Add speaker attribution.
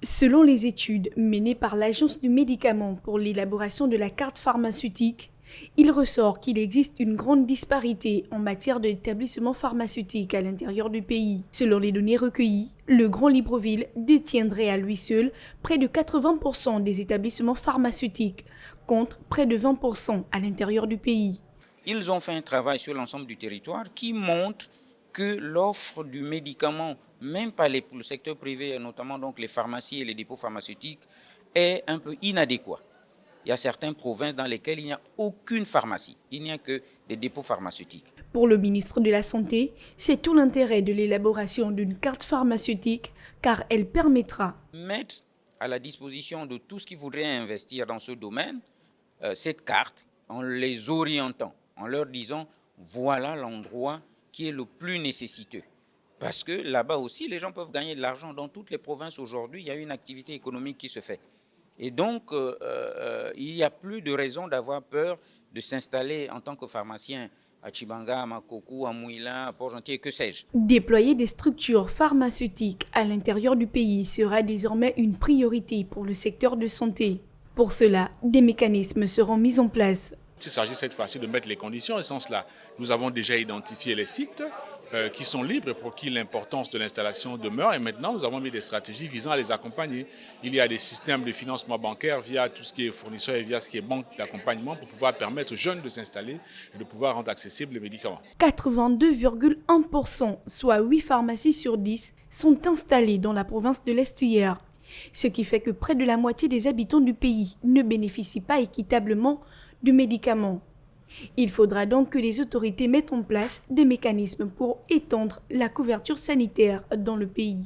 Speaker 1: Selon les études menées par l'Agence du médicament pour l'élaboration de la carte pharmaceutique, il ressort qu'il existe une grande disparité en matière d'établissements pharmaceutiques à l'intérieur du pays. Selon les données recueillies, le Grand Libreville détiendrait à lui seul près de 80% des établissements pharmaceutiques, contre près de 20% à l'intérieur du pays.
Speaker 2: Ils ont fait un travail sur l'ensemble du territoire qui montre que l'offre du médicament, même pas pour le secteur privé, notamment donc les pharmacies et les dépôts pharmaceutiques, est un peu inadéquat. Il y a certaines provinces dans lesquelles il n'y a aucune pharmacie, il n'y a que des dépôts pharmaceutiques.
Speaker 1: Pour le ministre de la Santé, c'est tout l'intérêt de l'élaboration d'une carte pharmaceutique car elle permettra
Speaker 2: mettre à la disposition de tous qui voudraient investir dans ce domaine cette carte en les orientant, en leur disant voilà l'endroit qui est le plus nécessiteux. Parce que là-bas aussi, les gens peuvent gagner de l'argent. Dans toutes les provinces aujourd'hui, il y a une activité économique qui se fait. Et donc, il n'y a plus de raison d'avoir peur de s'installer en tant que pharmacien à Tchibanga, à Makokou, à Mouila, à Port-Gentil, que sais-je.
Speaker 1: Déployer des structures pharmaceutiques à l'intérieur du pays sera désormais une priorité pour le secteur de santé. Pour cela, des mécanismes seront mis en place.
Speaker 3: Il s'agit cette fois-ci de mettre les conditions. En ce sens-là, nous avons déjà identifié les sites qui sont libres pour qui l'importance de l'installation demeure. Et maintenant, nous avons mis des stratégies visant à les accompagner. Il y a des systèmes de financement bancaire via tout ce qui est fournisseur et via ce qui est banque d'accompagnement pour pouvoir permettre aux jeunes de s'installer et de pouvoir rendre accessibles les médicaments.
Speaker 1: 82,1%, soit 8 pharmacies sur 10, sont installées dans la province de l'Estuaire. Ce qui fait que près de la moitié des habitants du pays ne bénéficient pas équitablement du médicament. Il faudra donc que les autorités mettent en place des mécanismes pour étendre la couverture sanitaire dans le pays.